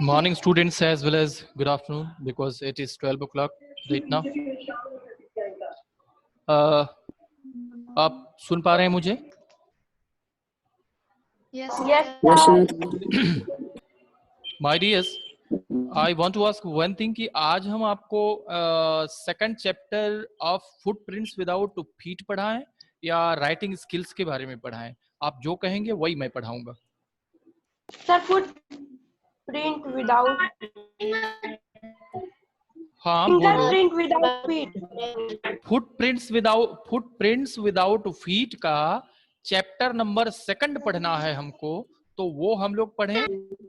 Morning students as well as good afternoon because it is 12 o'clock right now. आप सुन पा रहे हैं मुझे? Yes. My dears, I want to ask one thing कि आज हम आपको second chapter of footprints without feet पढ़ाएं या राइटिंग स्किल्स के बारे में पढ़ाएं? आप जो कहेंगे वही मैं पढ़ाऊंगा। Sir footprint without fingerprint without feet footprints without feet का चैप्टर नंबर 2 पढ़ना है हमको, तो वो हम लोग पढ़ें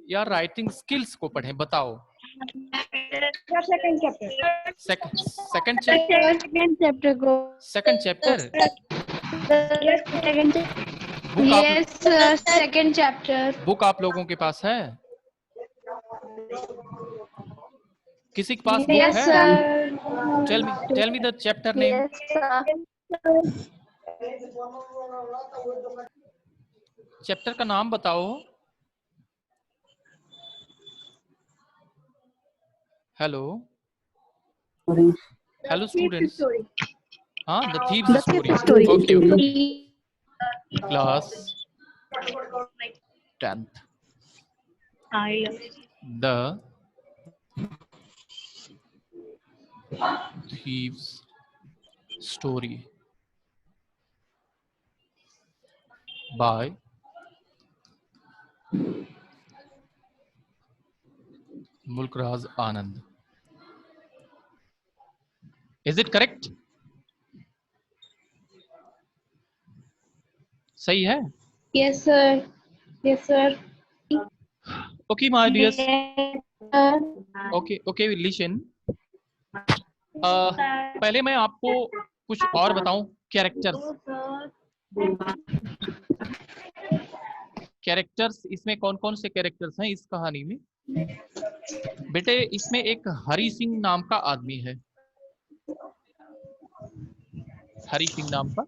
या राइटिंग स्किल्स को पढ़ें? बताओ। Second chapter second chapter book आप लोगों के पास है? किसी के पास बुक है? Tell me the chapter name. Chapter का नाम बताओ। Hello students. हाँ, the thieves story. Okay. Class 10th। The thieves story by Mulk Raj Anand. Is it correct? सही है? Yes sir. Okay my dears. Okay listen. पहले मैं आपको कुछ और बताऊं। कैरेक्टर्स इसमें कौन कौन से कैरेक्टर्स हैं इस कहानी में? बेटे इसमें एक हरि सिंह नाम का आदमी है। हरि सिंह नाम का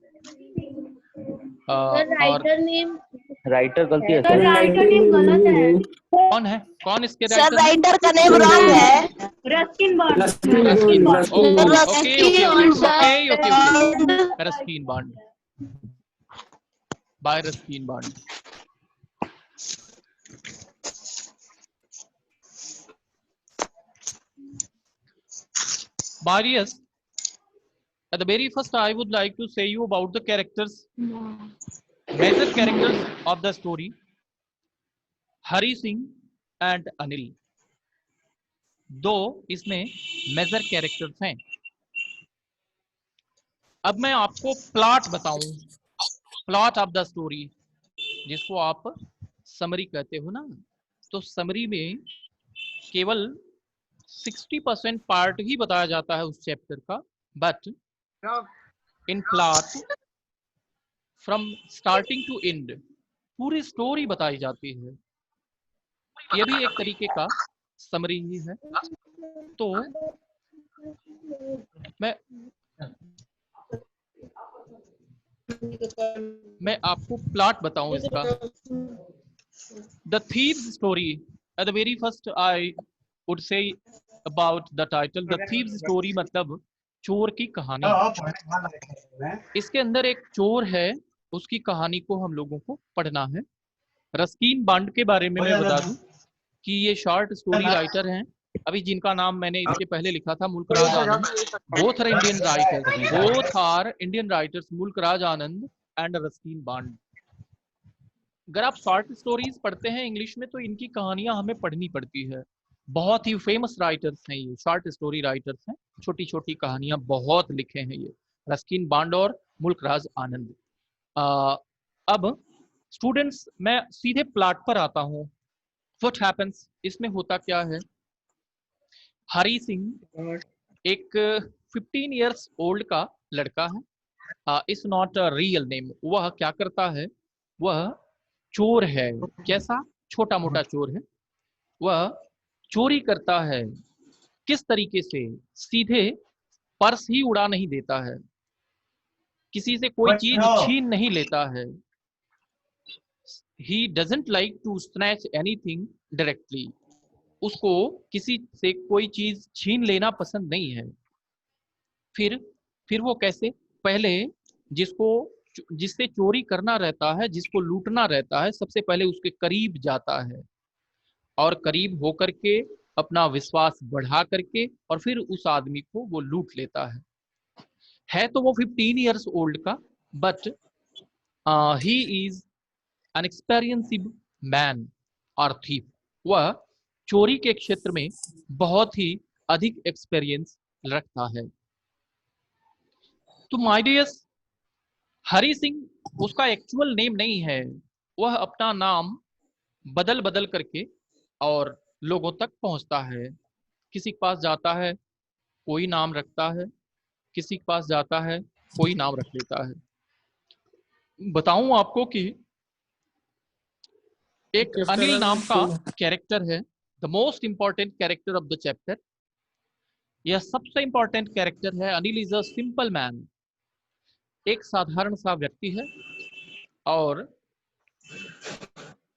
राइटर नेम गलती है सर। राइटर नेम गलत है। कौन है? कौन इसके राइटर? राइटर का नेम रॉन्ग है। Ruskin bond. Ruskin bond by Ruskin bond. Marius, at the very first I would like to say you about the characters, major characters of the story, Hari Singh and Anil। दो इसमें major characters हैं। अब मैं आपको plot बताऊं, plot of the story, जिसको आप summary कहते हो ना, तो समरी में केवल 60% पार्ट ही बताया जाता है उस चैप्टर का, but in plot from starting to end पूरी स्टोरी बताई जाती है। ये भी एक तरीके का समरी ही है। तो मैं आपको प्लॉट बताऊं इसका। The thieves story, at the very first I would say about the title the thieves story, मतलब चोर की कहानी। इसके अंदर एक चोर है, उसकी कहानी को हम लोगों को पढ़ना है। रस्किन बॉन्ड के बारे में मैं बता दूं कि ये शॉर्ट स्टोरी राइटर हैं। अभी जिनका नाम मैंने इसके पहले लिखा था Mulk Raj Anand, both are Indian writers Mulk Raj Anand and Ruskin Bond. अगर आप शॉर्ट स्टोरीज पढ़ते हैं इंग्लिश में तो इनकी कहानियां हमें पढ़नी पड़ती है। बहुत ही फेमस राइटर्स हैं ये, शॉर्ट स्टोरी राइटर्स हैं, छोटी छोटी कहानियां बहुत लिखे हैं ये रस्किन बॉन्ड और मुल्कराज आनंद। अब स्टूडेंट्स मैं सीधे प्लॉट पर आता हूँ। व्हाट हैपेंस, इसमें होता क्या है? हरि सिंह एक 15 इयर्स ओल्ड का लड़का है। It's not a real name. वह क्या करता है? वह चोर है। कैसा? छोटा मोटा चोर है। वह चोरी करता है किस तरीके से? सीधे पर्स ही उड़ा नहीं देता है, किसी से कोई चीज छीन नहीं लेता है। He doesn't like to snatch anything directly. उसको किसी से कोई चीज छीन लेना पसंद नहीं है। फिर वो कैसे? पहले जिसको जिससे चोरी करना रहता है, जिसको लूटना रहता है, सबसे पहले उसके करीब जाता है और करीब होकर के अपना विश्वास बढ़ा करके और फिर उस आदमी को वो लूट लेता है तो वो 15 ईयर्स ओल्ड का, but he is an experienced man और थीफ। वह चोरी के क्षेत्र में बहुत ही अधिक एक्सपीरियंस रखता है। तो माय डियर्स, हरि सिंह उसका एक्चुअल नेम नहीं है, वह अपना नाम बदल बदल करके और लोगों तक पहुंचता है। किसी के पास जाता है, कोई नाम रखता है, किसी के पास जाता है, कोई नाम रख लेता है। बताऊं आपको कि एक अनिल नाम का कैरेक्टर है, the most important character of the chapter. यह सबसे इंपॉर्टेंट कैरेक्टर है। Anil is a simple man, एक साधारण सा व्यक्ति है और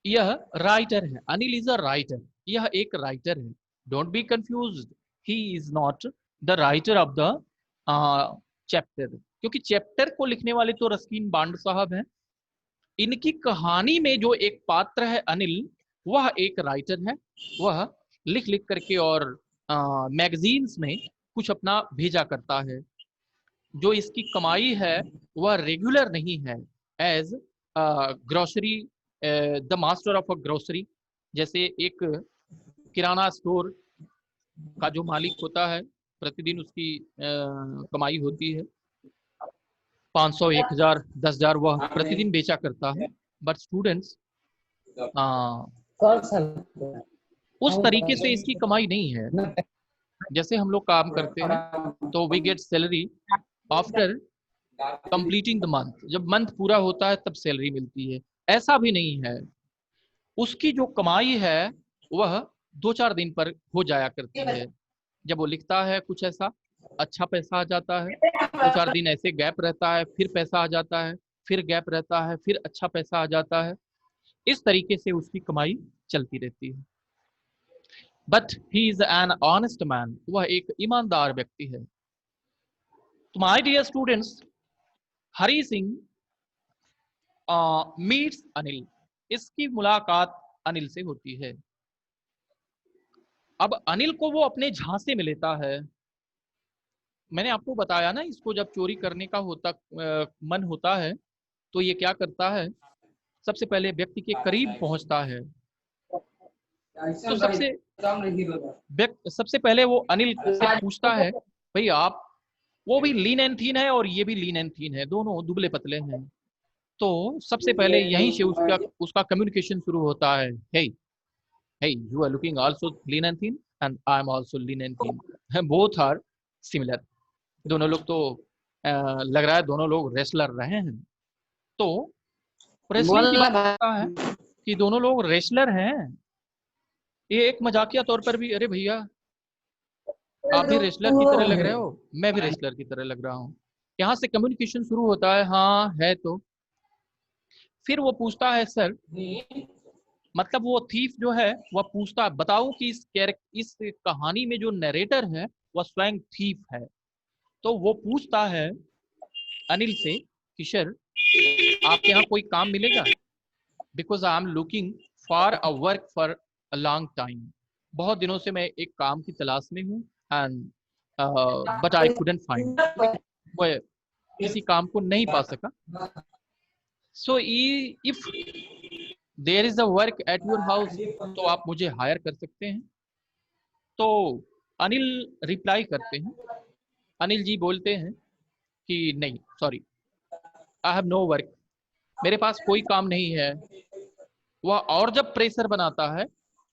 यह राइटर है। अनिल इज अ राइटर, यह एक राइटर है। Don't be confused, he is not the writer of the chapter, क्योंकि चैप्टर को लिखने वाले तो रस्किन बांड साहब हैं। इनकी कहानी में जो एक पात्र है अनिल, वह एक राइटर है। वह लिख लिख करके और मैगजीन्स में कुछ अपना भेजा करता है। जो इसकी कमाई है वह रेगुलर नहीं है। As grocery, the master of a grocery, जैसे एक किराना स्टोर का जो मालिक होता है, प्रतिदिन उसकी कमाई होती है 500, 1000, 10,000, वह प्रतिदिन बेचा करता है। बट स्टूडेंट्स, उस तरीके से इसकी कमाई नहीं है। जैसे हम लोग काम करते हैं तो we get salary after completing the month, जब मंथ पूरा होता है तब सैलरी मिलती है। ऐसा भी नहीं है। उसकी जो कमाई है वह 2-4 दिन पर हो जाया करती है। जब वो लिखता है कुछ ऐसा, अच्छा पैसा आ जाता है, 2-4 दिन ऐसे गैप रहता है, फिर पैसा आ जाता है, फिर गैप रहता है, फिर अच्छा पैसा आ जाता है। इस तरीके से उसकी कमाई चलती रहती है। But he is an honest man, वह एक ईमानदार व्यक्ति है। तो my dear students, Hari Singh meets Anil, इसकी मुलाकात अनिल से होती है। अब अनिल को वो अपने झांसे में लेता है। मैंने आपको बताया ना, इसको जब चोरी करने का मन होता है तो ये क्या करता है, सबसे पहले व्यक्ति के करीब पहुंचता है। तो सबसे पहले वो अनिल से पूछता है, भाई आप, वो भी लीन एंड थीन है और ये भी लीन एंड थीन है, दोनों दुबले पतले हैं। तो सबसे पहले यहीं से उसका कम्युनिकेशन शुरू होता है। हे hey, you are looking also lean and thin and I am also lean and thin. Both are similar. दोनों लोग तो लग रहा है दोनों लोग रेसलर रहे हैं। तो रेसलिंग की बात करता है कि दोनों लोग रेसलर हैं। ये एक मजाकिया तौर पर भी, अरे भैया आप भी रेसलर की तरह लग रहे हो, मैं भी रेसलर की तरह लग रहा हूँ। यहाँ से कम्युनिकेशन शुरू होता है। हाँ है। तो फिर वो पूछता है, सर, मतलब वो थीफ जो है वह पूछता है, बताओ कि इस कहानी में जो नरेटर है वह स्वयं थीफ है। तो वो पूछता है अनिल से कि सर, आपके यहाँ कोई काम मिलेगा? Because I am looking for a work for a long time. बहुत दिनों से मैं एक काम की तलाश में हूँ and but I couldn't find, वह किसी काम को नहीं पा सका। So if there is a work at your house, तो आप मुझे हायर कर सकते हैं। तो अनिल रिप्लाई करते हैं, अनिल जी बोलते हैं कि नहीं, sorry, I have no work, मेरे पास कोई काम नहीं है। वह और जब प्रेशर बनाता है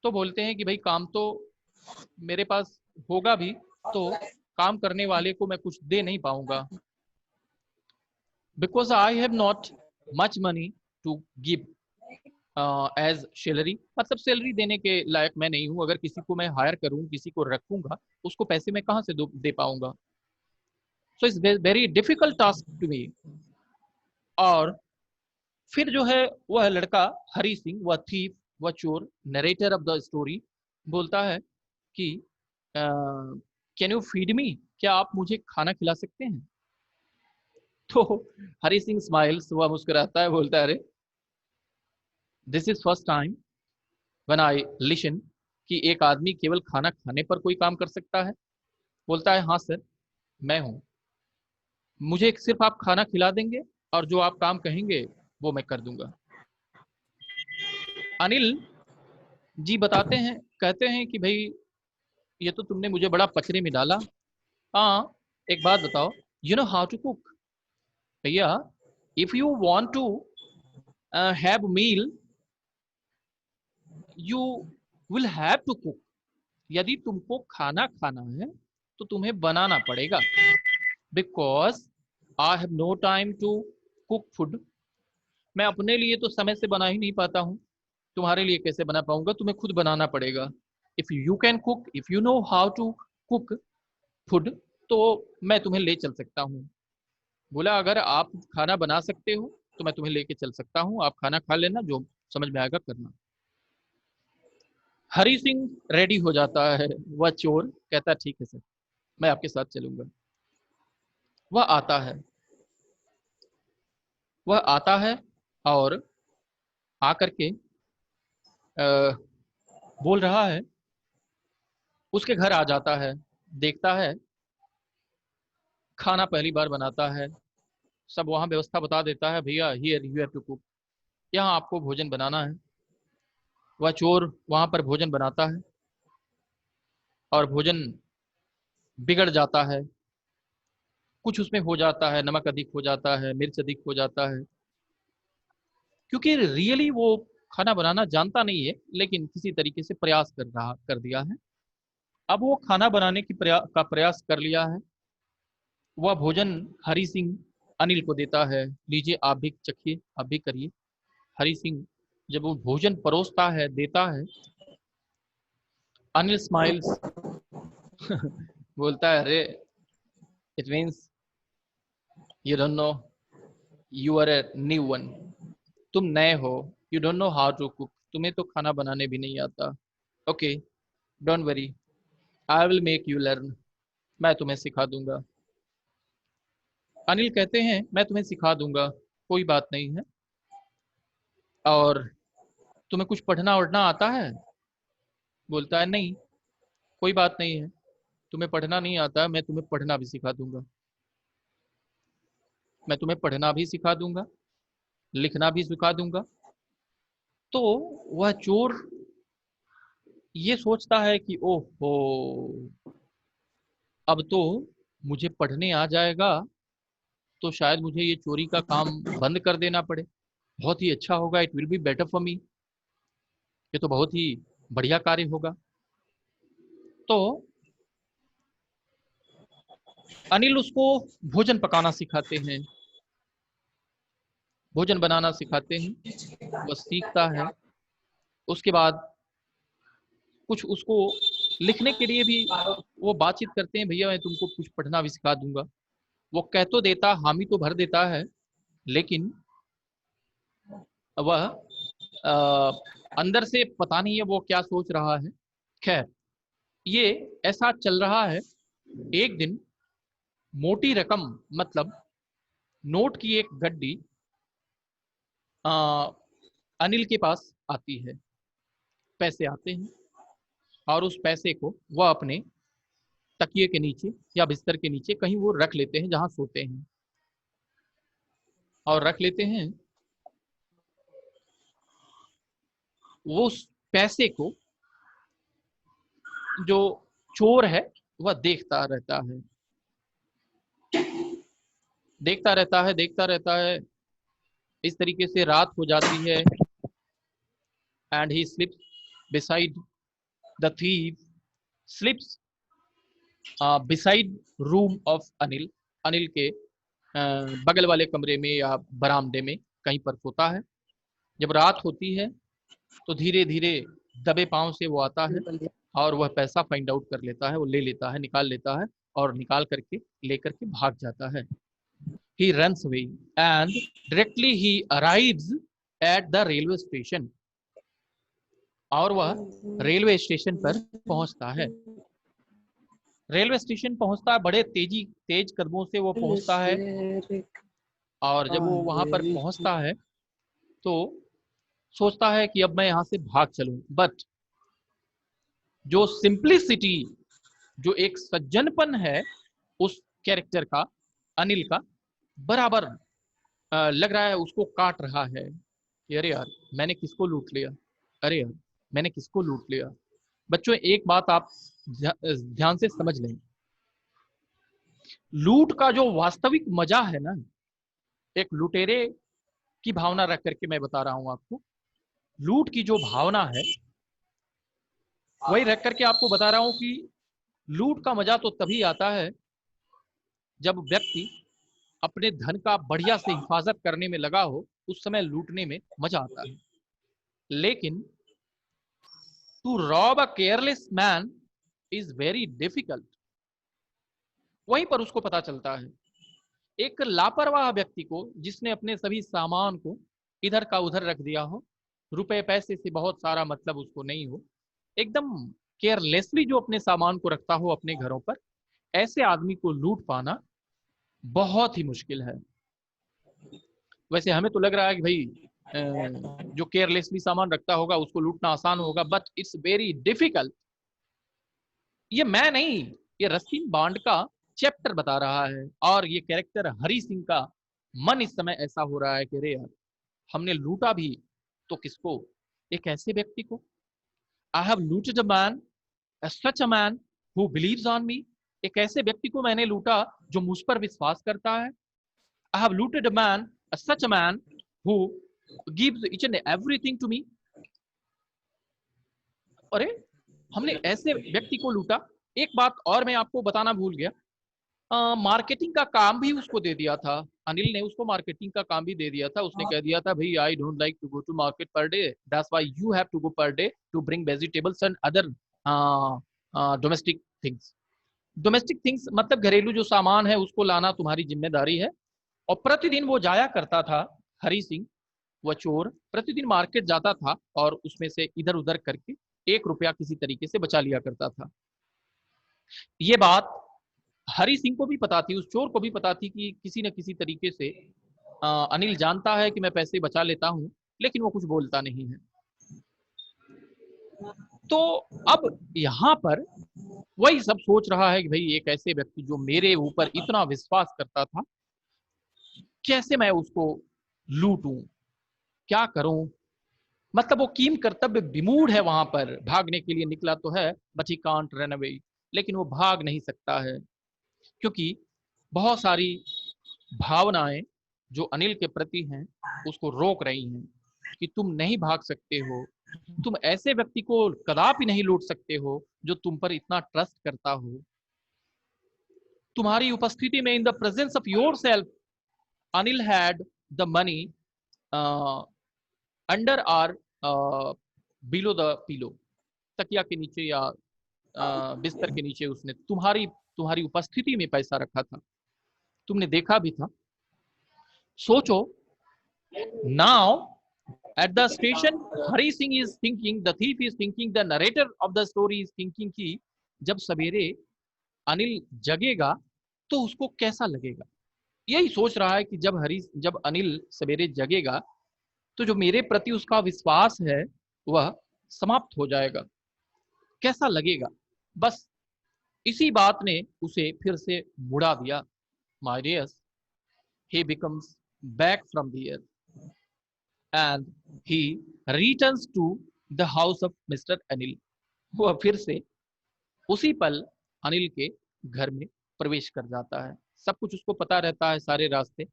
तो बोलते हैं कि भाई काम तो मेरे पास होगा भी, तो काम करने वाले को मैं कुछ दे नहीं पाऊंगा, because I have not much money to give. As salary, मतलब सैलरी देने के लायक मैं नहीं हूँ। अगर किसी को मैं हायर करूँ, किसी को रखूंगा, उसको पैसे मैं कहाँ से दे पाऊंगा। So it's very difficult task to me. और फिर जो है वह लड़का हरी सिंह, वह थीफ, वह चोर, नरेटर ऑफ द स्टोरी, बोलता है कि कैन यू फीड मी, क्या आप मुझे खाना खिला सकते हैं। तो हरी सिंह स्माइल्स, वह मुस्कुराता है, बोलता है अरे this is first time when I listen कि एक आदमी केवल खाना खाने पर कोई काम कर सकता है। बोलता है हाँ सर, मैं हूँ, मुझे सिर्फ आप खाना खिला देंगे और जो आप काम कहेंगे वो मैं कर दूंगा। अनिल जी बताते हैं, कहते हैं कि भाई ये तो तुमने मुझे बड़ा पचड़े में डाला। हाँ, एक बात बताओ, you know how to cook. भैया, if you want to have meal, you will have to cook. यदि तुमको खाना खाना है तो तुम्हें बनाना पड़ेगा, because I have no time to cook food. मैं अपने लिए तो समय से बना ही नहीं पाता हूँ, तुम्हारे लिए कैसे बना पाऊंगा, तुम्हें खुद बनाना पड़ेगा। If you can cook, if you know how to cook food, तो मैं तुम्हें ले चल सकता हूँ। बोला अगर आप खाना बना सकते हो तो मैं तुम्हें लेके चल सकता हूँ, आप खाना खा लेना, जो समझ में आएगा करना। हरी सिंह रेडी हो जाता है, वह चोर कहता है ठीक है सर, मैं आपके साथ चलूंगा। वह आता है, वह आता है और आकर के बोल रहा है, उसके घर आ जाता है, देखता है खाना पहली बार बनाता है, सब वहाँ व्यवस्था बता देता है, भैया here you have to cook, यहाँ आपको भोजन बनाना है। वह चोर वहाँ पर भोजन बनाता है और भोजन बिगड़ जाता है, कुछ उसमें हो जाता है, नमक अधिक हो जाता है, मिर्च अधिक हो जाता है, क्योंकि रियली वो खाना बनाना जानता नहीं है, लेकिन किसी तरीके से प्रयास कर दिया है। अब वो खाना बनाने का प्रयास कर लिया है। वह भोजन हरी सिंह अनिल को देता है, लीजिए आप भी चखिए, आप भी करिए। हरी सिंह जब वो भोजन परोसता है, देता है, अनिल स्माइल्स बोलता है अरे it means you don't know, you are a new one, तुम नए हो, you don't know how to cook, तुम्हें तो खाना बनाने भी नहीं आता। Okay, don't worry, I will make you learn, मैं तुम्हें सिखा दूंगा। अनिल कहते हैं मैं तुम्हें सिखा दूंगा, कोई बात नहीं है। और तुम्हें कुछ पढ़ना वढ़ना आता है। बोलता है नहीं, कोई बात नहीं है, तुम्हें पढ़ना नहीं आता, मैं तुम्हें पढ़ना भी सिखा दूंगा, मैं तुम्हें पढ़ना भी सिखा दूंगा, लिखना भी सिखा दूंगा। तो वह चोर ये सोचता है कि ओहो, अब तो मुझे पढ़ने आ जाएगा, तो शायद मुझे ये चोरी का काम बंद कर देना पड़े, बहुत ही अच्छा होगा, it will be better for me, ये तो बहुत ही बढ़िया कार्य होगा। तो अनिल उसको भोजन पकाना सिखाते हैं, भोजन बनाना सिखाते हैं, वह सीखता है। उसके बाद कुछ उसको लिखने के लिए भी वो बातचीत करते हैं, भैया मैं तुमको कुछ पढ़ना भी सिखा दूंगा। वो कह तो देता, हामी तो भर देता है, लेकिन वह अंदर से पता नहीं है वो क्या सोच रहा है। खैर, ये ऐसा चल रहा है। एक दिन मोटी रकम, मतलब नोट की एक गड्डी अ, अनिल के पास आती है, पैसे आते हैं, और उस पैसे को वह अपने तकिए के नीचे या बिस्तर के नीचे कहीं वो रख लेते हैं, जहां सोते हैं, और रख लेते हैं। वो उस पैसे को जो चोर है वह देखता रहता है, देखता रहता है, देखता रहता है। इस तरीके से रात हो जाती है, and he slips beside, the thief slips beside room of Anil, Anil के बगल वाले कमरे में या बरामदे में कहीं पर सोता है। जब रात होती है तो धीरे धीरे दबे पांव से वो आता है और वह पैसा फाइंड आउट कर लेता है, वो ले लेता है, निकाल लेता है और निकाल करके लेकर के भाग जाता है। He runs away and directly he arrives at the railway station. और वह रेलवे स्टेशन पर पहुंचता है। रेलवे स्टेशन पहुंचता है, बड़े तेज कदमों से वो पहुंचता है और जब वो वहां पर पहुंचता है तो सोचता है कि अब मैं यहां से भाग चलूं, बट जो सिंप्लिसिटी, जो एक सज्जनपन है उस कैरेक्टर का, अनिल का, बराबर लग रहा है उसको काट रहा है कि अरे यार मैंने किसको लूट लिया, अरे यार मैंने किसको लूट लिया। बच्चों एक बात आप ध्यान से समझ लें, लूट का जो वास्तविक मजा है ना, एक लुटेरे की भावना रख करके मैं बता रहा हूं आपको, लूट की जो भावना है वही रख करके आपको बता रहा हूं कि लूट का मजा तो तभी आता है जब व्यक्ति अपने धन का बढ़िया से हिफाजत करने में लगा हो, उस समय लूटने में मजा आता है। लेकिन to rob a careless man is very difficult. वहीं पर उसको पता चलता है एक लापरवाह व्यक्ति को, जिसने अपने सभी सामान को इधर का उधर रख दिया हो, रुपए पैसे से बहुत सारा मतलब उसको नहीं हो, एकदम केयरलेसली जो अपने सामान को रखता हो अपने घरों पर, ऐसे आदमी को लूट पाना बहुत ही मुश्किल है। वैसे हमें तो लग रहा है कि भाई जो केयरलेसली सामान रखता होगा उसको लूटना आसान होगा, बट इट्स वेरी डिफिकल्ट। ये मैं नहीं, ये रस्किन बॉन्ड का चैप्टर बता रहा है और ये कैरेक्टर हरी सिंह का मन इस समय ऐसा हो रहा है कि अरे यार हमने लूटा भी तो किसको, एक ऐसे व्यक्ति को। आई have looted a man, such a man who believes on me. एक ऐसे व्यक्ति को मैंने लूटा जो मुझ पर विश्वास करता है। I have looted a man, such a man who gives each and everything to me. अरे हमने ऐसे व्यक्ति को लूटा। एक बात और मैं आपको बताना भूल गया, मार्केटिंग का काम भी उसको दे दिया था, अनिल ने उसको मार्केटिंग का काम भी दे दिया था। उसने कह दिया था भाई I don't like to go to market per day, that's why you have to go per day to bring vegetables and other domestic things. Domestic things मतलब घरेलू जो सामान है उसको लाना तुम्हारी जिम्मेदारी है। और प्रतिदिन वो जाया करता था, हरी सिंह वह चोर प्रतिदिन मार्केट जाता था और उसमें से इधर उधर करके 1 रुपया किसी तरीके से बचा लिया करता था। ये बात हरी सिंह को भी पता थी, उस चोर को भी पता थी कि किसी न किसी तरीके से अनिल जानता है कि मैं पैसे बचा लेता हूं, लेकिन वो कुछ बोलता नहीं है। तो अब यहां पर वही सब सोच रहा है कि भाई एक ऐसे व्यक्ति जो मेरे ऊपर इतना विश्वास करता था, कैसे मैं उसको लूटूं, क्या करूं। मतलब वो कीम कर्तव्य विमूढ़ है, वहां पर भागने के लिए निकला तो है, but he can't run away, लेकिन वो भाग नहीं सकता है क्योंकि बहुत सारी भावनाएं जो अनिल के प्रति हैं उसको रोक रही हैं कि तुम नहीं भाग सकते हो, तुम ऐसे व्यक्ति को कदापि नहीं लूट सकते हो जो तुम पर इतना ट्रस्ट करता हो। तुम्हारी उपस्थिति में in the presence of yourself Anil had the money under or below the pillow, तकिया के नीचे या बिस्तर के नीचे उसने तुम्हारी तुम्हारी उपस्थिति में पैसा रखा था, तुमने देखा भी था। सोचो, now at the station Hari Singh is thinking, the thief is thinking, the narrator of the story is thinking कि जब सवेरे अनिल जगेगा तो उसको कैसा लगेगा। यही सोच रहा है कि जब अनिल सवेरे जगेगा तो जो मेरे प्रति उसका विश्वास है वह समाप्त हो जाएगा, कैसा लगेगा। बस इसी बात ने उसे फिर से मुड़ा दिया। My dears, he becomes back from the earth and he returns to the house of Mr. Anil. वह फिर से उसी पल अनिल के घर में प्रवेश कर जाता है। सब कुछ उसको पता रहता है, सारे रास्ते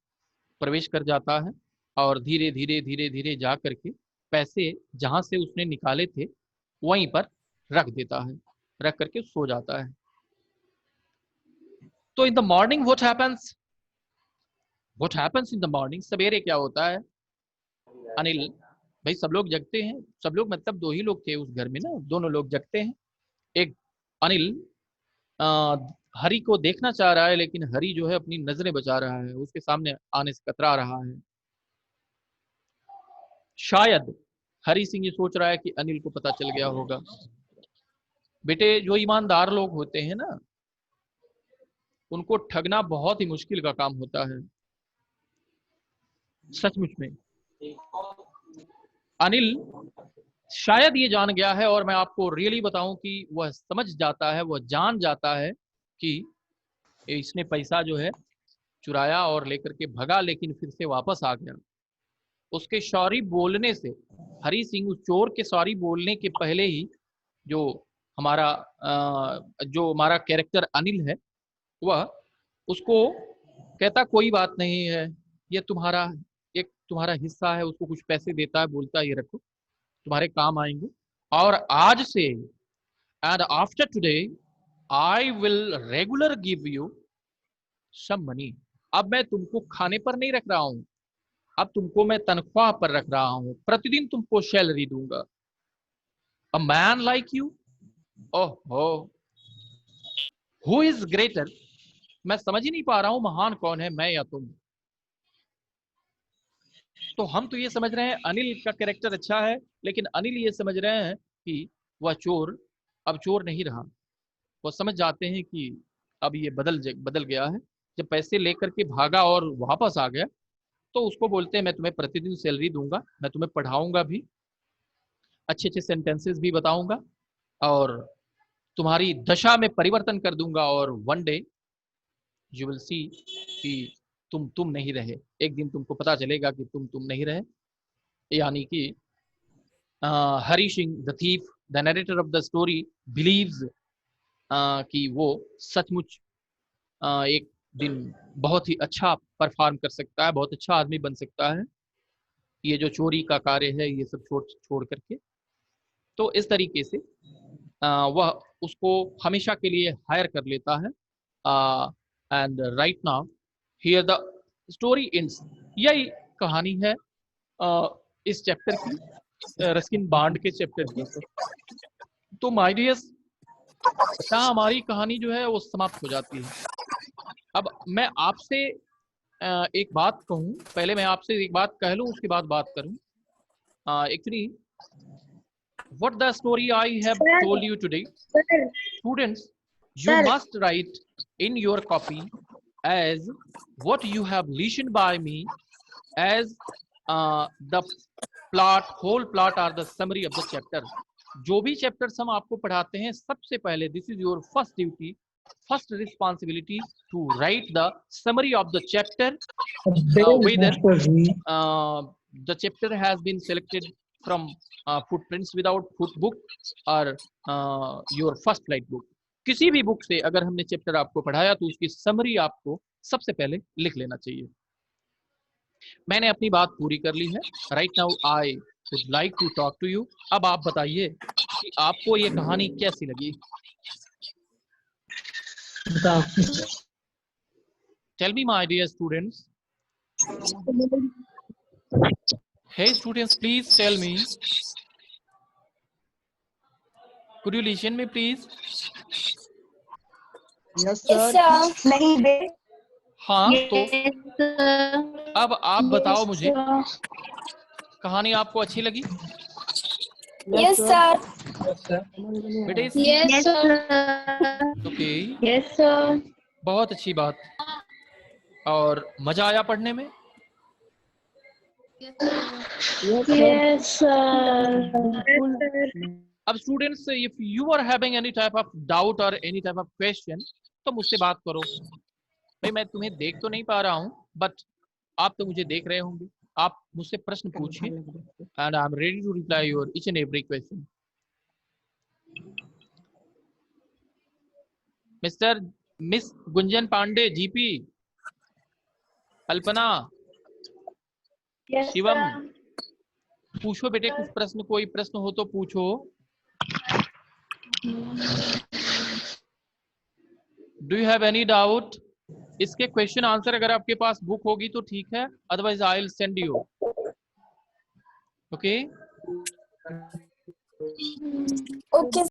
प्रवेश कर जाता है और धीरे धीरे धीरे धीरे जा करके पैसे जहां से उसने निकाले थे वहीं पर रख देता है, रख करके सो जाता है। तो in the morning what happens in the morning, सवेरे क्या होता है, अनिल भाई सब लोग जगते हैं, सब लोग मतलब दो ही लोग थे उस घर में ना, दोनों लोग जगते हैं। एक अनिल आ, हरी को देखना चाह रहा है, लेकिन हरी जो है अपनी नजरें बचा रहा है, उसके सामने आने से कतरा रहा है। शायद हरी सिंह ये सोच रहा है कि अनिल को पता चल गया होगा। बेटे जो ईमानदार लोग होते हैं ना, उनको ठगना बहुत ही मुश्किल का काम होता है, सचमुच में। अनिल शायद ये जान गया है, और मैं आपको रियली बताऊं कि वह समझ जाता है, वह जान जाता है कि इसने पैसा जो है चुराया और लेकर के भगा, लेकिन फिर से वापस आ गया। उसके सॉरी बोलने से, हरी सिंह उस चोर के सॉरी बोलने के पहले ही जो हमारा कैरेक्टर अनिल है, वह उसको कहता कोई बात नहीं है, ये तुम्हारा एक तुम्हारा हिस्सा है, उसको कुछ पैसे देता है, बोलता है ये रखो, तुम्हारे काम आएंगे। और आज से, and after today I will regular give you some money. अब मैं तुमको खाने पर नहीं रख रहा हूं, अब तुमको मैं तनख्वाह पर रख रहा हूं, प्रतिदिन तुमको सैलरी दूंगा। अ मैन लाइक यू, ओहो, हु इज ग्रेटर। मैं समझ ही नहीं पा रहा हूं महान कौन है, मैं या तुम। तो हम तो ये समझ रहे हैं अनिल का कैरेक्टर अच्छा है, लेकिन अनिल ये समझ रहे हैं कि वह चोर अब चोर नहीं रहा। वो समझ जाते हैं कि अब ये बदल गया है। जब पैसे लेकर के भागा और वापस आ गया, तो उसको बोलते हैं मैं तुम्हें प्रतिदिन सैलरी दूंगा, मैं तुम्हें पढ़ाऊंगा भी, अच्छे अच्छे सेंटेंसेस भी बताऊंगा, और तुम्हारी दशा में परिवर्तन कर दूंगा, और one day you will see कि तुम नहीं रहे। एक दिन तुमको पता चलेगा कि तुम नहीं रहे। यानी कि Hari Singh the thief, the narrator of the story, believes कि वो सचमुच एक दिन बहुत ही अच्छा परफॉर्म कर सकता है, बहुत अच्छा आदमी बन सकता है, ये जो चोरी का कार्य है ये सब छोड़ छोड़ करके। तो इस तरीके से वह उसको हमेशा के लिए हायर कर लेता है। And right now here the story ends. यही कहानी है इस चैप्टर की, रस्किन बॉन्ड के चैप्टर की। तो माय डियर्स, यहाँ हमारी कहानी जो है वो समाप्त हो जाती है। अब मैं आपसे एक बात कहूँ, पहले मैं आपसे एक बात कह लूँ, उसके बाद बात करूँ। Actually what the story I have Sir, told you today, sir, students, you sir. must write in your copy as what you have listened by me as the plot, whole plot or the summary of the chapter. जो भी chapters हम आपको पढ़ाते हैं, सबसे पहले this is your first duty, first responsibility to write the summary of the chapter, whether the chapter has been selected from footprints without footbook or your first flight book। किसी भी बुक से अगर हमने चैप्टर आपको पढ़ाया तो उसकी summary आपको सबसे पहले लिख लेना चाहिए। मैंने अपनी बात पूरी कर ली है। Right now I would like to talk to you. अब आप बताइए कि आपको ये कहानी कैसी लगी। Tell me my dear students. Hey students, please tell me. Could you listen me please? Yes, sir. नहीं बे। हाँ, तो Yes, sir. अब आप बताओ Yes, मुझे, sir. कहानी आपको अच्छी लगी? Yes, sir. बेटे Yes, Yes, sir. Okay, Yes, sir. बहुत अच्छी बात। और मजा आया पढ़ने में? Yes, sir. अब students, if you are having any type of doubt और एनी टाइप ऑफ क्वेश्चन, तो मुझसे बात करो। भाई मैं तुम्हें देख तो नहीं पा रहा हूँ, बट आप तो मुझे देख रहे होंगे। आप मुझसे प्रश्न पूछिए, and I am ready to reply your each and every question. Mister miss Gunjan Pandey, GP, Kalpana, Yes, Shivam, sir. पूछो बेटे कुछ प्रश्न, कोई प्रश्न हो तो पूछो। Do you have any doubt? इसके क्वेश्चन आंसर अगर आपके पास बुक होगी तो ठीक है, otherwise I will send you. Okay Okay,